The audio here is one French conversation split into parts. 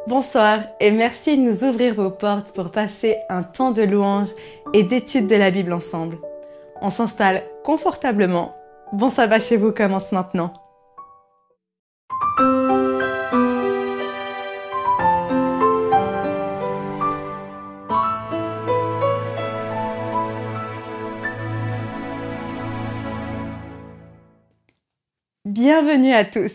Bonsoir et merci de nous ouvrir vos portes pour passer un temps de louange et d'étude de la Bible ensemble. On s'installe confortablement. Bon sabbat chez vous commence maintenant. Bienvenue à tous.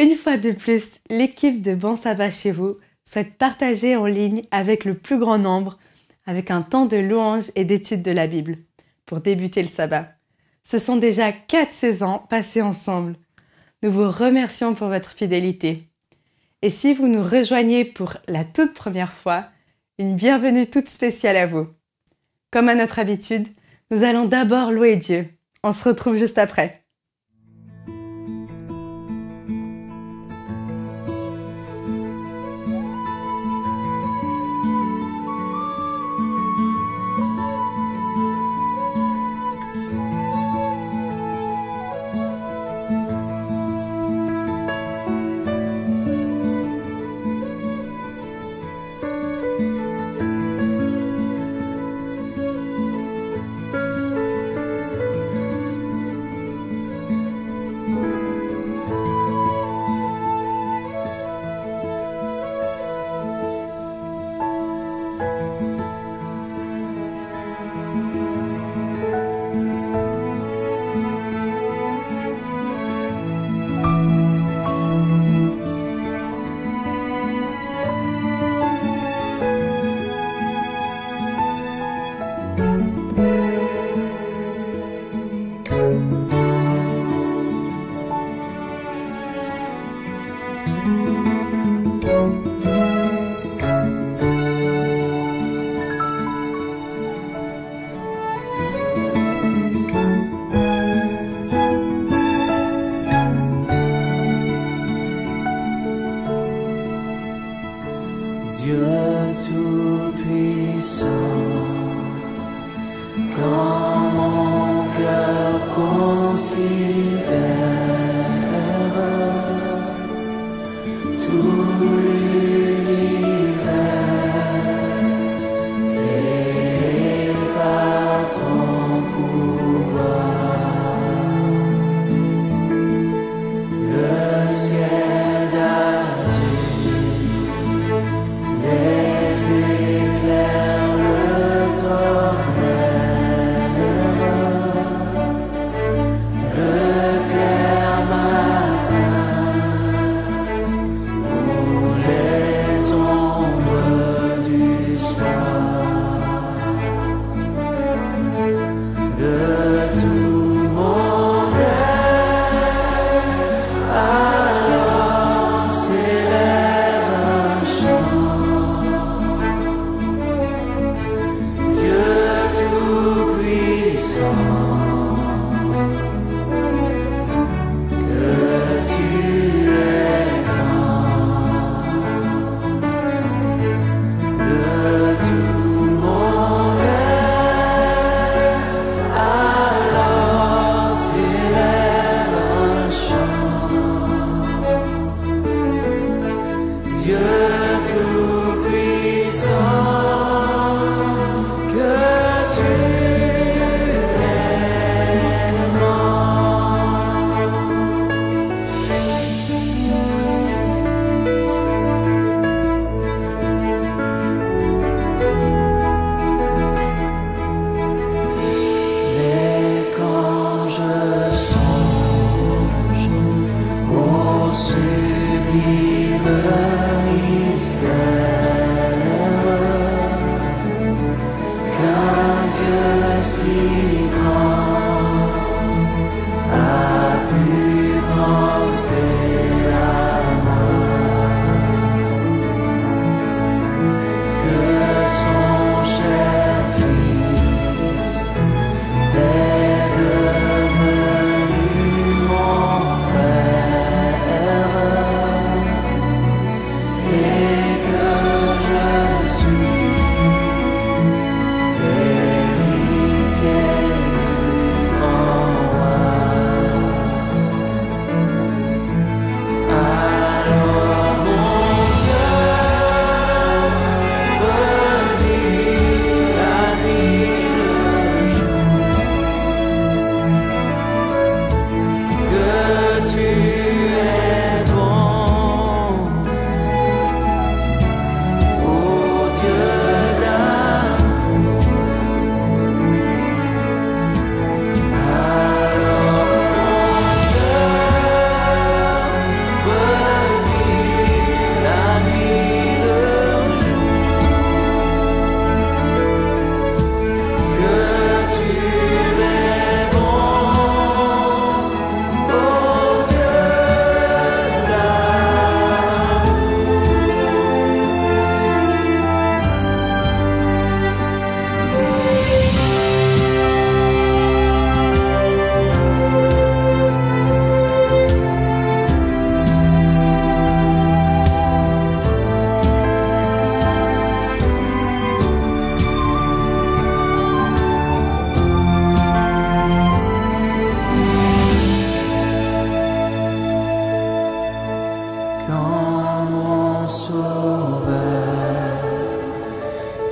Une fois de plus, l'équipe de Bon Sabbat chez vous souhaite partager en ligne avec le plus grand nombre, avec un temps de louange et d'étude de la Bible, pour débuter le sabbat. Ce sont déjà 4 saisons passées ensemble. Nous vous remercions pour votre fidélité. Et si vous nous rejoignez pour la toute première fois, une bienvenue toute spéciale à vous. Comme à notre habitude, nous allons d'abord louer Dieu. On se retrouve juste après.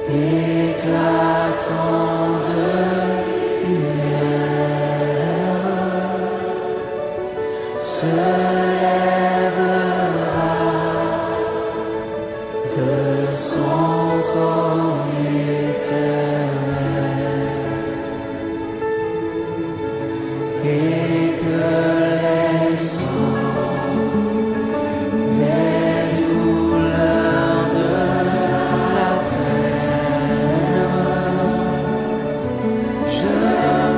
éclatant de lumière, se lèvera de son trône éternel, et que les sangs des douleurs de la terre, je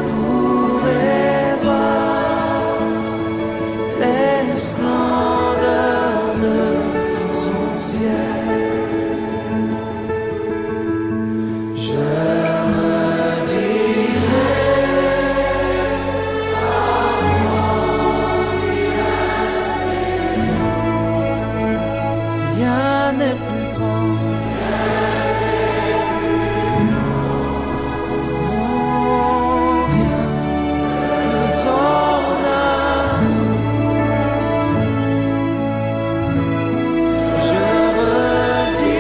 pourrai voir les splendeurs de son ciel. Je me dirai, rien n'est plus grand, mon bien que ton amour. Je redirai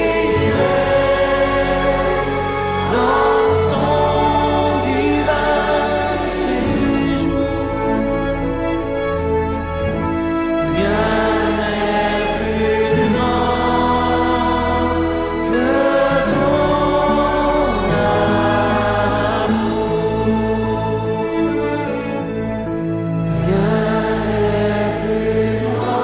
dans son divin séjour, rien n'est plus grand que ton amour. Rien n'est plus grand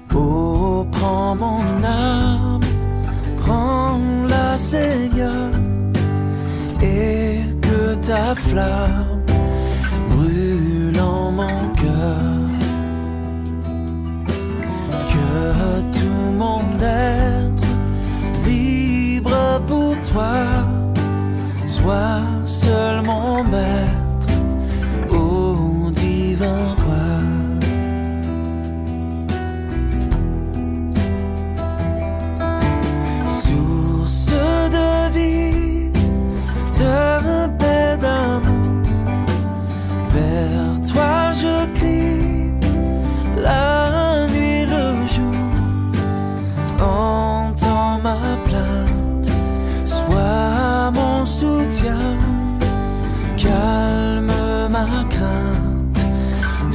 que oh, prends mon âme, prends-la, Seigneur, et que ta flamme brûle en mon cœur, que tout mon être vibre pour toi, sois seul mon maître, ô divin roi. Source de vie, de paix, d'amour, vers toi je crie, la nuit, le jour. Entends ma plainte, sois mon soutien, calme ma crainte,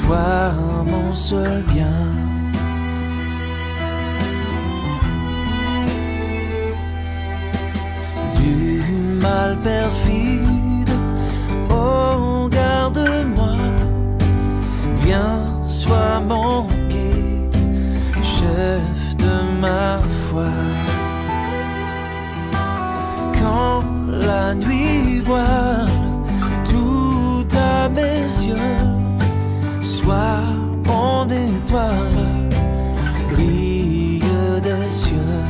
toi mon seul bien. Du mal perfide, oh garde-moi, viens, sois mon guide, chef de ma foi. Quand la nuit voile tout à mes yeux, sois mon étoile, brille des cieux.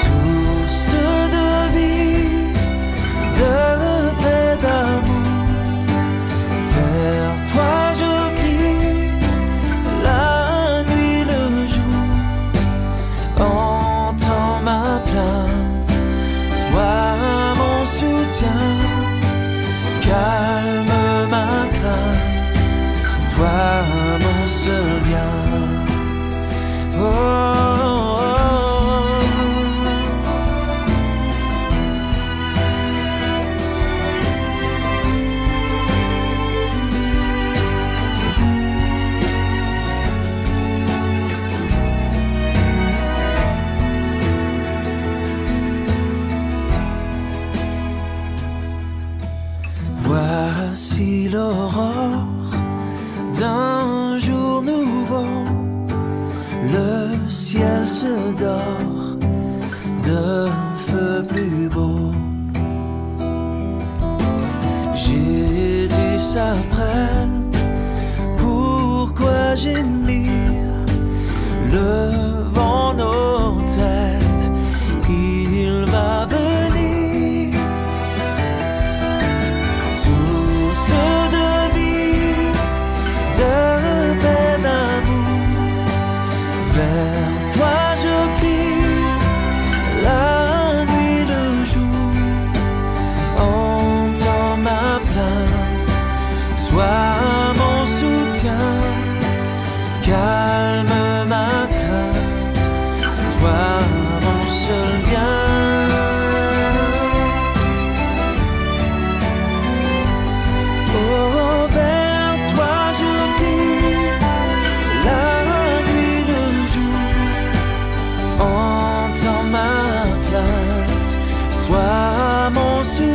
Source de vie, de paix, d'amour, vers toi je crie, la nuit, le jour. Entends ma plainte, sois mon soutien, calme ma crainte, toi mon seul bien. Oh, oh, oh. Voici l'aurore d'un jour nouveau, le ciel se dort de feu plus beau. Jésus s'apprête, pourquoi gémir? Levons nos têtes, il va venir.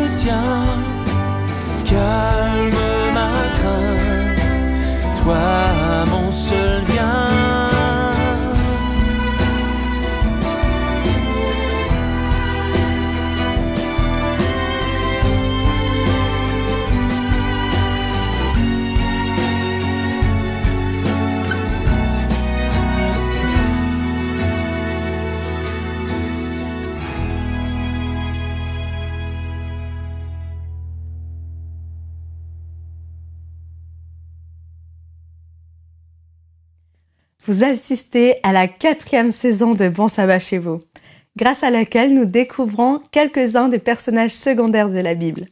soutien, calme ma crainte, toi mon seul bien. Vous assistez à la 4e saison de Bon Sabbat chez vous, grâce à laquelle nous découvrons quelques-uns des personnages secondaires de la Bible.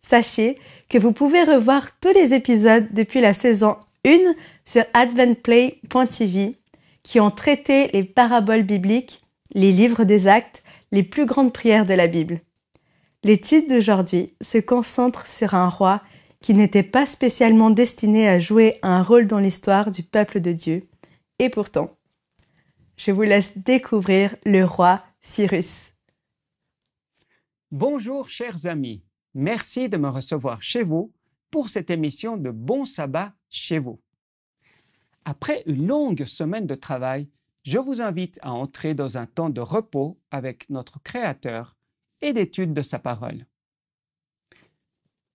Sachez que vous pouvez revoir tous les épisodes depuis la saison 1 sur adventplay.tv qui ont traité les paraboles bibliques, les livres des actes, les plus grandes prières de la Bible. L'étude d'aujourd'hui se concentre sur un roi qui n'était pas spécialement destiné à jouer un rôle dans l'histoire du peuple de Dieu. Et pourtant, je vous laisse découvrir le roi Cyrus. Bonjour chers amis, merci de me recevoir chez vous pour cette émission de Bon Sabbat chez vous. Après une longue semaine de travail, je vous invite à entrer dans un temps de repos avec notre Créateur et d'étude de sa parole.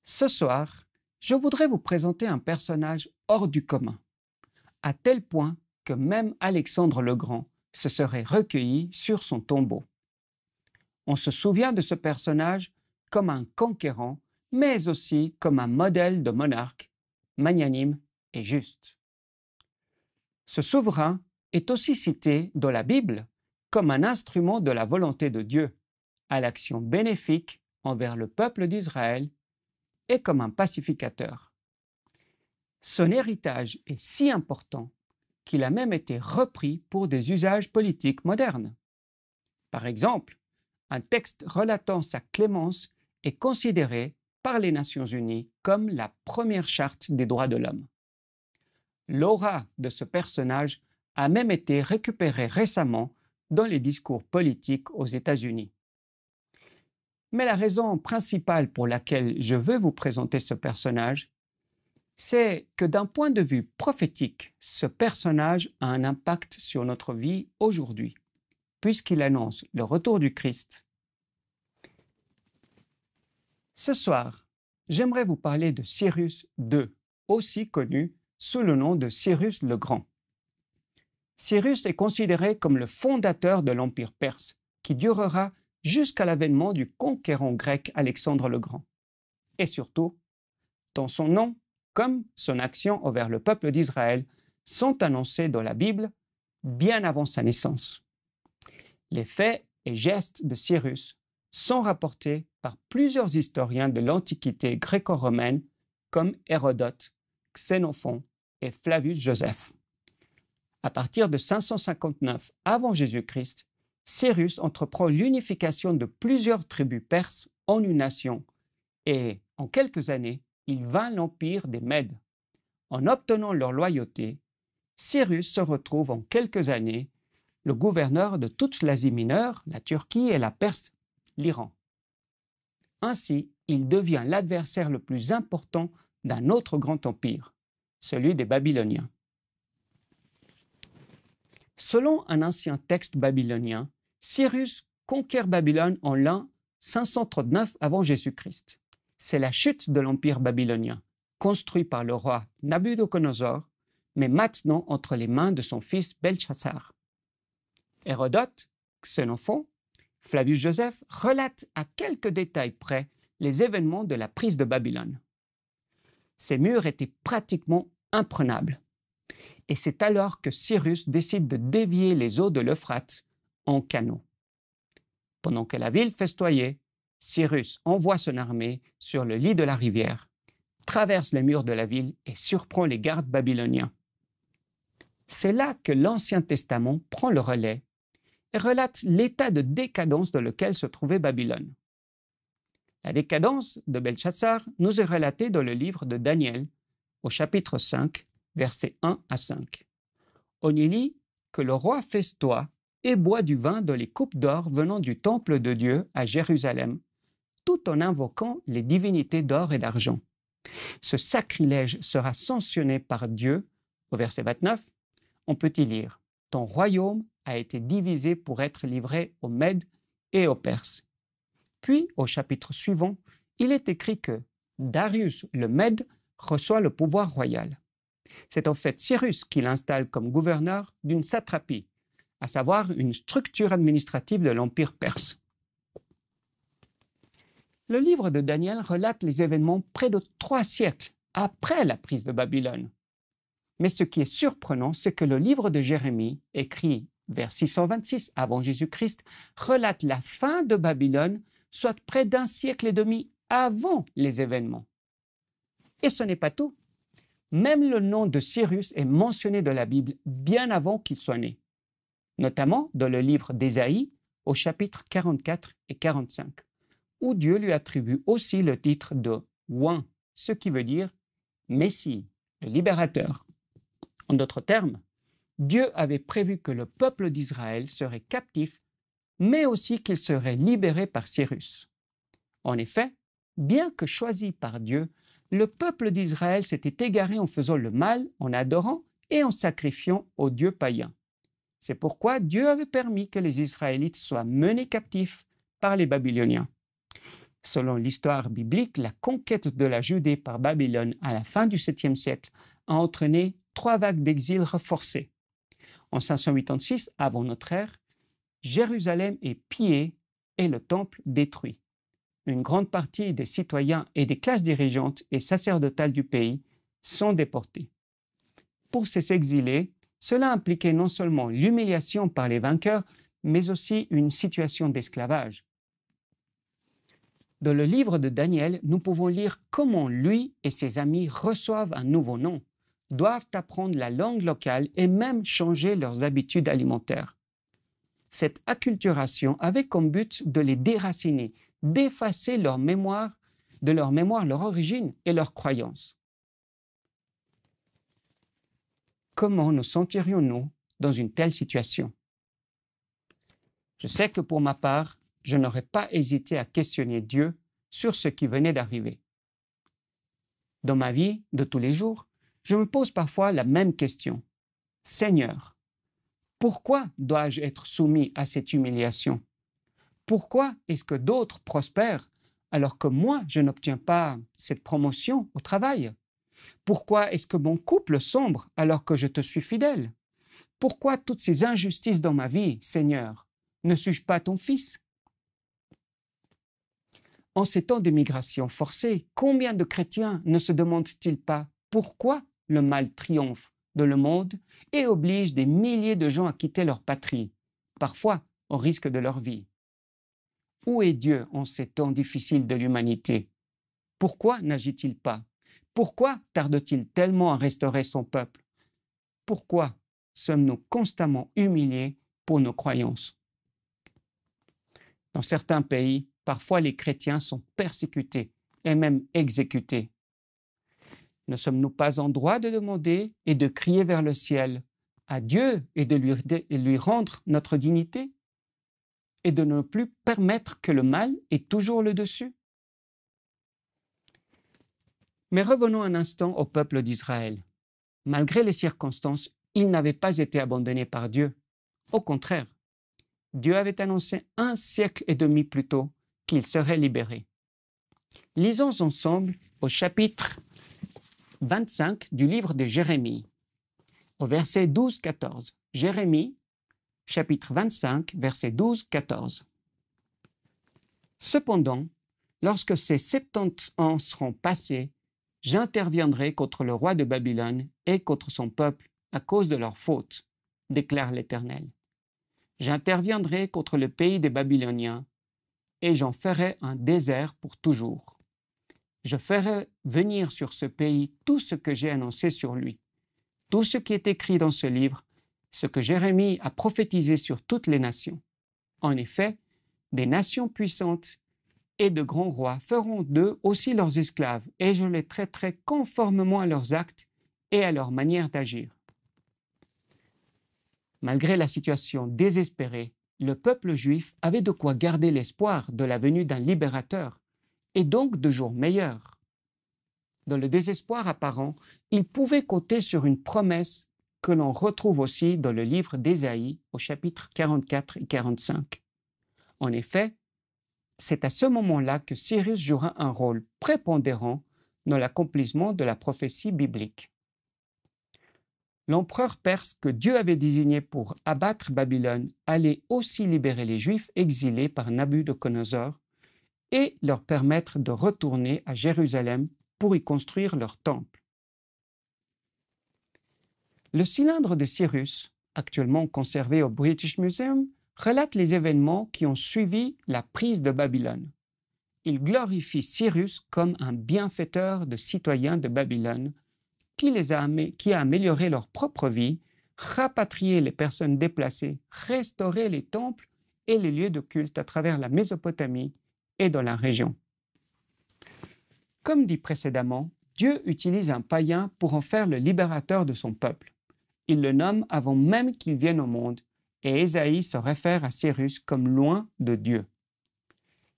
Ce soir, je voudrais vous présenter un personnage hors du commun, à tel point que même Alexandre le Grand se serait recueilli sur son tombeau. On se souvient de ce personnage comme un conquérant, mais aussi comme un modèle de monarque, magnanime et juste. Ce souverain est aussi cité dans la Bible comme un instrument de la volonté de Dieu, à l'action bénéfique envers le peuple d'Israël et comme un pacificateur. Son héritage est si important qu'il a même été repris pour des usages politiques modernes. Par exemple, un texte relatant sa clémence est considéré par les Nations Unies comme la première charte des droits de l'homme. L'aura de ce personnage a même été récupérée récemment dans les discours politiques aux États-Unis. Mais la raison principale pour laquelle je veux vous présenter ce personnage, c'est que d'un point de vue prophétique, ce personnage a un impact sur notre vie aujourd'hui, puisqu'il annonce le retour du Christ. Ce soir, j'aimerais vous parler de Cyrus II, aussi connu sous le nom de Cyrus le Grand. Cyrus est considéré comme le fondateur de l'Empire perse, qui durera jusqu'à l'avènement du conquérant grec Alexandre le Grand. Et surtout, tant son nom comme son action envers le peuple d'Israël sont annoncés dans la Bible bien avant sa naissance. Les faits et gestes de Cyrus sont rapportés par plusieurs historiens de l'Antiquité gréco-romaine comme Hérodote, Xénophon et Flavius Joseph. À partir de 559 avant Jésus-Christ, Cyrus entreprend l'unification de plusieurs tribus perses en une nation et, en quelques années, il vainc l'empire des Mèdes. En obtenant leur loyauté, Cyrus se retrouve en quelques années le gouverneur de toute l'Asie mineure, la Turquie et la Perse, l'Iran. Ainsi, il devient l'adversaire le plus important d'un autre grand empire, celui des Babyloniens. Selon un ancien texte babylonien, Cyrus conquiert Babylone en l'an 539 avant Jésus-Christ. C'est la chute de l'empire babylonien, construit par le roi Nabuchodonosor, mais maintenant entre les mains de son fils Belchassar. Hérodote, Xénophon, Flavius Joseph relatent à quelques détails près les événements de la prise de Babylone. Ces murs étaient pratiquement imprenables. Et c'est alors que Cyrus décide de dévier les eaux de l'Euphrate en canaux. Pendant que la ville festoyait, Cyrus envoie son armée sur le lit de la rivière, traverse les murs de la ville et surprend les gardes babyloniens. C'est là que l'Ancien Testament prend le relais et relate l'état de décadence dans lequel se trouvait Babylone. La décadence de Belchassar nous est relatée dans le livre de Daniel, au chapitre 5, versets 1 à 5. On y lit que le roi festoie et boit du vin dans les coupes d'or venant du temple de Dieu à Jérusalem, tout en invoquant les divinités d'or et d'argent. Ce sacrilège sera sanctionné par Dieu. Au verset 29, on peut y lire « Ton royaume a été divisé pour être livré aux Mèdes et aux Perses. » Puis, au chapitre suivant, il est écrit que Darius le Mède reçoit le pouvoir royal. C'est en fait Cyrus qui l'installe comme gouverneur d'une satrapie, à savoir une structure administrative de l'Empire perse. Le livre de Daniel relate les événements près de 3 siècles après la prise de Babylone. Mais ce qui est surprenant, c'est que le livre de Jérémie, écrit vers 626 avant Jésus-Christ, relate la fin de Babylone, soit près d'1 siècle et demi avant les événements. Et ce n'est pas tout. Même le nom de Cyrus est mentionné dans la Bible bien avant qu'il soit né, notamment dans le livre d'Ésaïe au chapitre 44 et 45, où Dieu lui attribue aussi le titre de « Oint », ce qui veut dire « Messie », le libérateur. En d'autres termes, Dieu avait prévu que le peuple d'Israël serait captif, mais aussi qu'il serait libéré par Cyrus. En effet, bien que choisi par Dieu, le peuple d'Israël s'était égaré en faisant le mal, en adorant et en sacrifiant aux dieux païens. C'est pourquoi Dieu avait permis que les Israélites soient menés captifs par les Babyloniens. Selon l'histoire biblique, la conquête de la Judée par Babylone à la fin du 7e siècle a entraîné 3 vagues d'exil reforcés. En 586 avant notre ère, Jérusalem est pillée et le temple détruit. Une grande partie des citoyens et des classes dirigeantes et sacerdotales du pays sont déportés. Pour ces exilés, cela impliquait non seulement l'humiliation par les vainqueurs, mais aussi une situation d'esclavage. Dans le livre de Daniel, nous pouvons lire comment lui et ses amis reçoivent un nouveau nom, doivent apprendre la langue locale et même changer leurs habitudes alimentaires. Cette acculturation avait comme but de les déraciner, d'effacer de leur mémoire leur origine et leurs croyances. Comment nous sentirions-nous dans une telle situation? Je sais que pour ma part, je n'aurais pas hésité à questionner Dieu sur ce qui venait d'arriver. Dans ma vie de tous les jours, je me pose parfois la même question. Seigneur, pourquoi dois-je être soumis à cette humiliation? Pourquoi est-ce que d'autres prospèrent alors que moi, je n'obtiens pas cette promotion au travail? Pourquoi est-ce que mon couple sombre alors que je te suis fidèle? Pourquoi toutes ces injustices dans ma vie, Seigneur? Ne suis-je pas ton fils? En ces temps de migration forcée, combien de chrétiens ne se demandent-ils pas pourquoi le mal triomphe dans le monde et oblige des milliers de gens à quitter leur patrie, parfois au risque de leur vie? Où est Dieu en ces temps difficiles de l'humanité? Pourquoi n'agit-il pas? Pourquoi tarde-t-il tellement à restaurer son peuple? Pourquoi sommes-nous constamment humiliés pour nos croyances? Dans certains pays, parfois les chrétiens sont persécutés et même exécutés. Ne sommes-nous pas en droit de demander et de crier vers le ciel à Dieu et de lui rendre notre dignité et de ne plus permettre que le mal ait toujours le dessus? Mais revenons un instant au peuple d'Israël. Malgré les circonstances, ils n'avaient pas été abandonnés par Dieu. Au contraire, Dieu avait annoncé 1 siècle et demi plus tôt qu'ils seraient libérés. Lisons ensemble au chapitre 25 du livre de Jérémie, au verset 12-14. Jérémie, chapitre 25, verset 12-14. Cependant, lorsque ces 70 ans seront passés, j'interviendrai contre le roi de Babylone et contre son peuple à cause de leurs fautes, déclare l'Éternel. J'interviendrai contre le pays des Babyloniens et j'en ferai un désert pour toujours. Je ferai venir sur ce pays tout ce que j'ai annoncé sur lui, tout ce qui est écrit dans ce livre, ce que Jérémie a prophétisé sur toutes les nations. En effet, des nations puissantes et de grands rois feront d'eux aussi leurs esclaves, et je les traiterai conformément à leurs actes et à leur manière d'agir. Malgré la situation désespérée, le peuple juif avait de quoi garder l'espoir de la venue d'un libérateur, et donc de jours meilleurs. Dans le désespoir apparent, ils pouvaient compter sur une promesse que l'on retrouve aussi dans le livre d'Ésaïe au chapitre 44 et 45. En effet, c'est à ce moment-là que Cyrus jouera un rôle prépondérant dans l'accomplissement de la prophétie biblique. L'empereur perse que Dieu avait désigné pour abattre Babylone allait aussi libérer les Juifs exilés par Nabuchodonosor et leur permettre de retourner à Jérusalem pour y construire leur temple. Le cylindre de Cyrus, actuellement conservé au British Museum, relate les événements qui ont suivi la prise de Babylone. Il glorifie Cyrus comme un bienfaiteur de citoyens de Babylone qui a amélioré leur propre vie, rapatrié les personnes déplacées, restauré les temples et les lieux de culte à travers la Mésopotamie et dans la région. Comme dit précédemment, Dieu utilise un païen pour en faire le libérateur de son peuple. Il le nomme avant même qu'il vienne au monde, et Ésaïe se réfère à Cyrus comme loin de Dieu.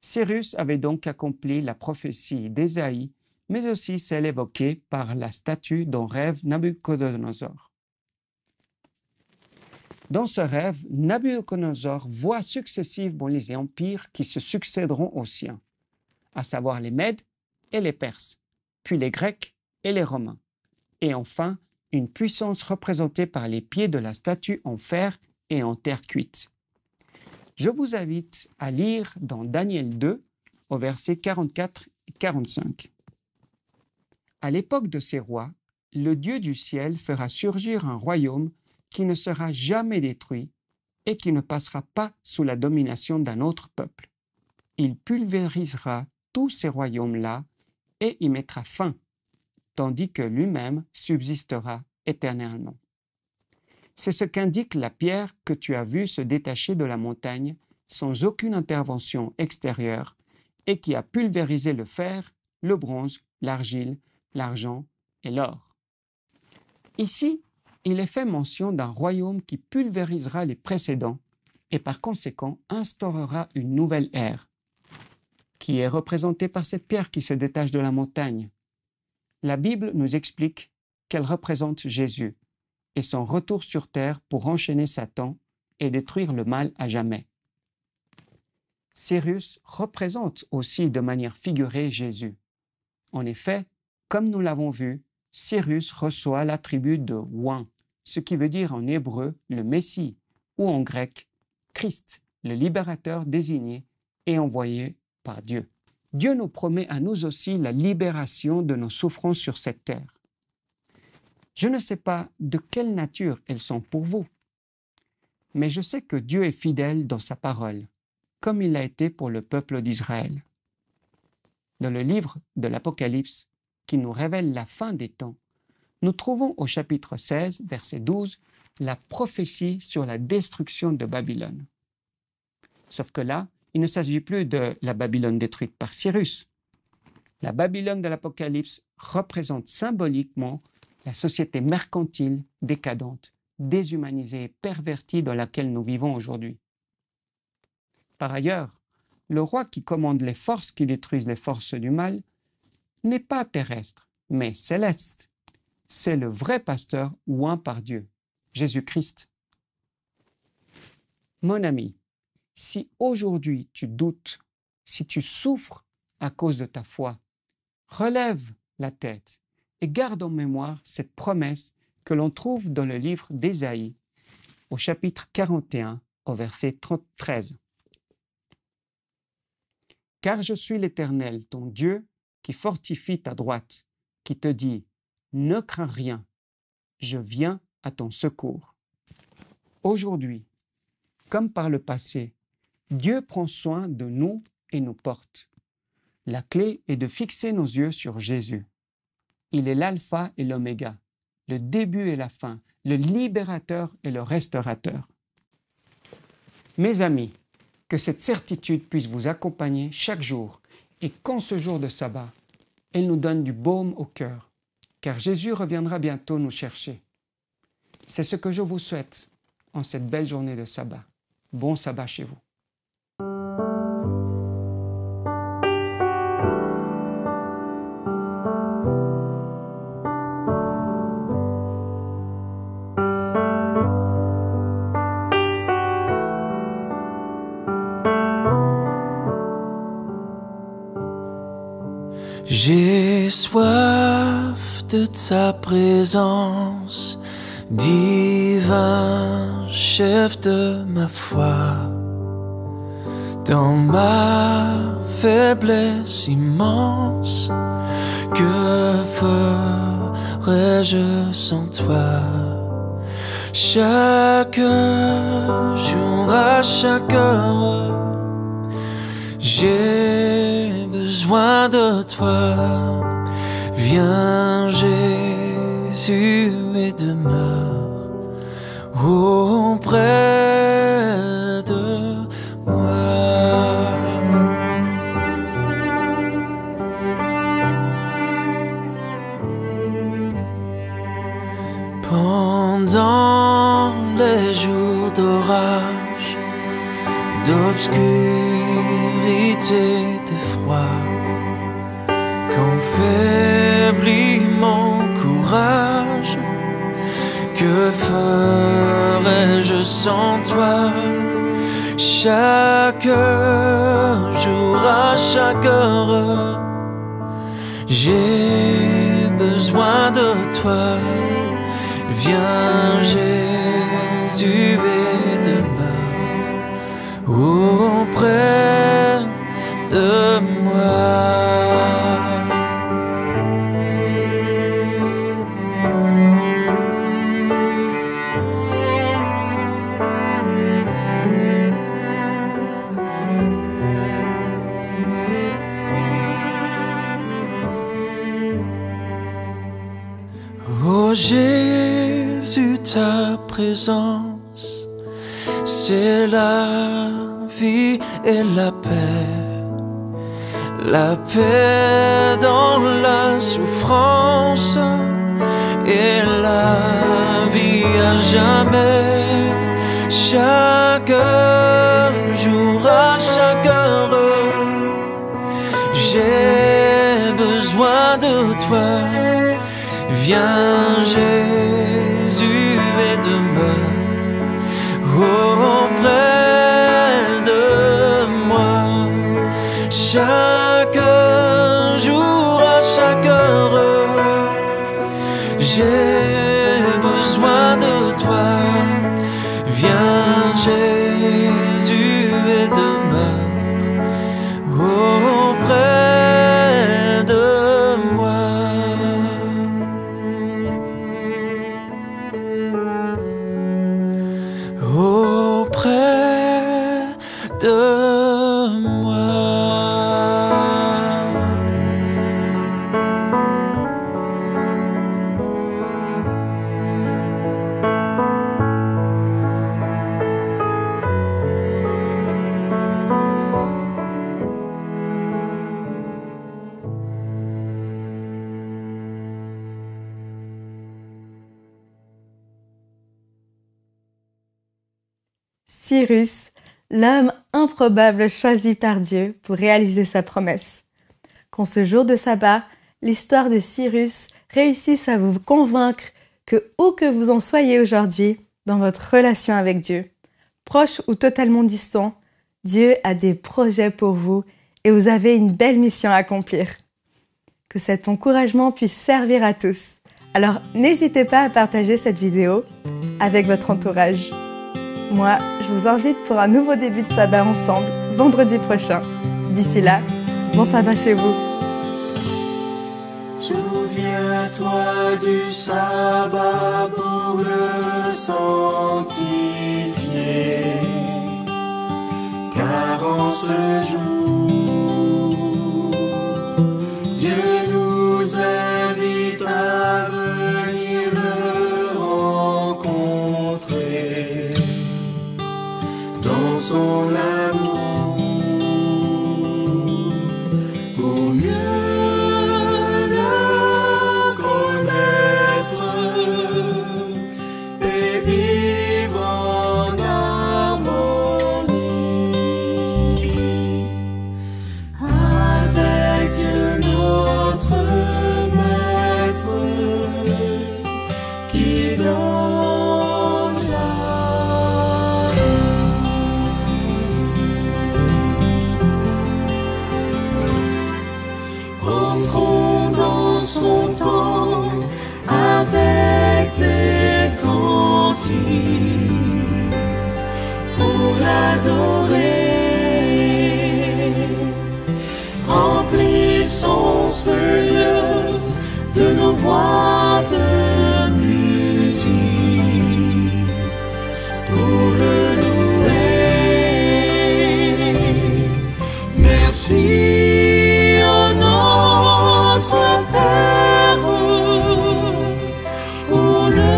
Cyrus avait donc accompli la prophétie d'Ésaïe, mais aussi celle évoquée par la statue dont rêve Nabuchodonosor. Dans ce rêve, Nabuchodonosor voit successivement les empires qui se succéderont aux siens, à savoir les Mèdes et les Perses, puis les Grecs et les Romains, et enfin une puissance représentée par les pieds de la statue en fer et en terre cuite. Je vous invite à lire dans Daniel 2, au verset 44 et 45. À l'époque de ces rois, le Dieu du ciel fera surgir un royaume qui ne sera jamais détruit et qui ne passera pas sous la domination d'un autre peuple. Il pulvérisera tous ces royaumes-là et y mettra fin, tandis que lui-même subsistera éternellement. C'est ce qu'indique la pierre que tu as vue se détacher de la montagne sans aucune intervention extérieure et qui a pulvérisé le fer, le bronze, l'argile, l'argent et l'or. Ici, il est fait mention d'un royaume qui pulvérisera les précédents et par conséquent instaurera une nouvelle ère, qui est représentée par cette pierre qui se détache de la montagne. La Bible nous explique qu'elle représente Jésus et son retour sur terre pour enchaîner Satan et détruire le mal à jamais. Cyrus représente aussi de manière figurée Jésus. En effet, comme nous l'avons vu, Cyrus reçoit l'attribut de oint, ce qui veut dire en hébreu le Messie, ou en grec Christ, le libérateur désigné et envoyé par Dieu. Dieu nous promet à nous aussi la libération de nos souffrances sur cette terre. Je ne sais pas de quelle nature elles sont pour vous, mais je sais que Dieu est fidèle dans sa parole, comme il l'a été pour le peuple d'Israël. Dans le livre de l'Apocalypse, qui nous révèle la fin des temps, nous trouvons au chapitre 16, verset 12, la prophétie sur la destruction de Babylone. Sauf que là, il ne s'agit plus de la Babylone détruite par Cyrus. La Babylone de l'Apocalypse représente symboliquement la société mercantile, décadente, déshumanisée et pervertie dans laquelle nous vivons aujourd'hui. Par ailleurs, le roi qui commande les forces qui détruisent les forces du mal n'est pas terrestre, mais céleste. C'est le vrai pasteur oint par Dieu, Jésus-Christ. Mon ami, si aujourd'hui tu doutes, si tu souffres à cause de ta foi, relève la tête et garde en mémoire cette promesse que l'on trouve dans le livre d'Ésaïe, au chapitre 41, au verset 13. « Car je suis l'Éternel, ton Dieu, qui fortifie ta droite, qui te dit, ne crains rien, je viens à ton secours. » Aujourd'hui, comme par le passé, Dieu prend soin de nous et nous porte. La clé est de fixer nos yeux sur Jésus. Il est l'alpha et l'oméga, le début et la fin, le libérateur et le restaurateur. Mes amis, que cette certitude puisse vous accompagner chaque jour et qu'en ce jour de sabbat, elle nous donne du baume au cœur, car Jésus reviendra bientôt nous chercher. C'est ce que je vous souhaite en cette belle journée de sabbat. Bon sabbat chez vous. J'ai soif de ta présence, divin chef de ma foi. Dans ma faiblesse immense, que ferais-je sans toi? Chaque jour, à chaque heure, j'ai besoin de toi. Viens Jésus et demeure auprès de moi. Pendant les jours d'orage, d'obscurité, de froid, quand faiblit mon courage, que ferais-je sans toi? Chaque jour, à chaque heure, j'ai besoin de toi. Viens Jésus et demeure auprès de moi. Oh Jésus, ta présence, c'est la vie et la paix dans la souffrance et la vie à jamais. Chaque jour, à chaque heure, j'ai besoin de toi. Viens Jésus et demeure auprès de moi. Chaque jour, à chaque heure, j'ai besoin de toi. Viens Jésus et demeure auprès de moi. Auprès de moi. Cyrus, l'homme improbable choisi par Dieu pour réaliser sa promesse. Qu'en ce jour de sabbat, l'histoire de Cyrus réussisse à vous convaincre que où que vous en soyez aujourd'hui dans votre relation avec Dieu, proche ou totalement distant, Dieu a des projets pour vous et vous avez une belle mission à accomplir. Que cet encouragement puisse servir à tous. Alors n'hésitez pas à partager cette vidéo avec votre entourage. Moi, je vous invite pour un nouveau début de sabbat ensemble, vendredi prochain. D'ici là, bon sabbat chez vous. Souviens-toi du sabbat pour le sanctifier, car en ce jour, Dieu nous invite à venir le rencontrer dans son amour, pour mieux le connaître et vivre en harmonie. l'adorer. Remplissons ce lieu de nos voix de musique pour le louer. Merci, ô notre Père, pour le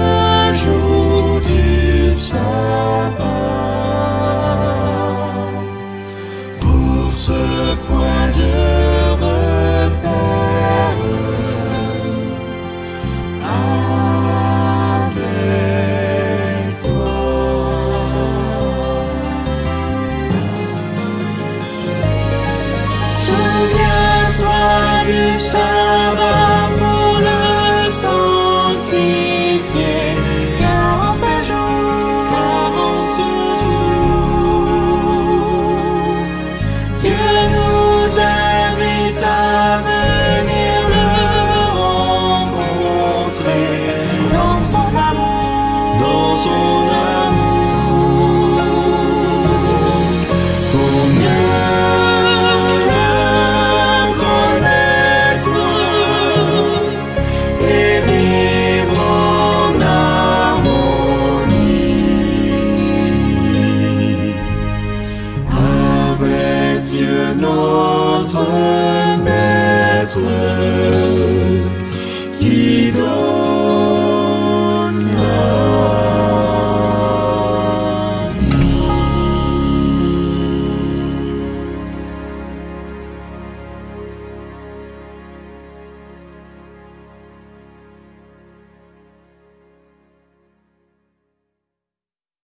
jour du sabbat, pour ce point de repère avec toi. Souviens-toi du sabbat pour le sanctifier, car en ce jour, Dieu nous invite à venir le rencontrer dans son amour, pour mieux le connaître et vivre en harmonie avec Dieu notre Maître qui donne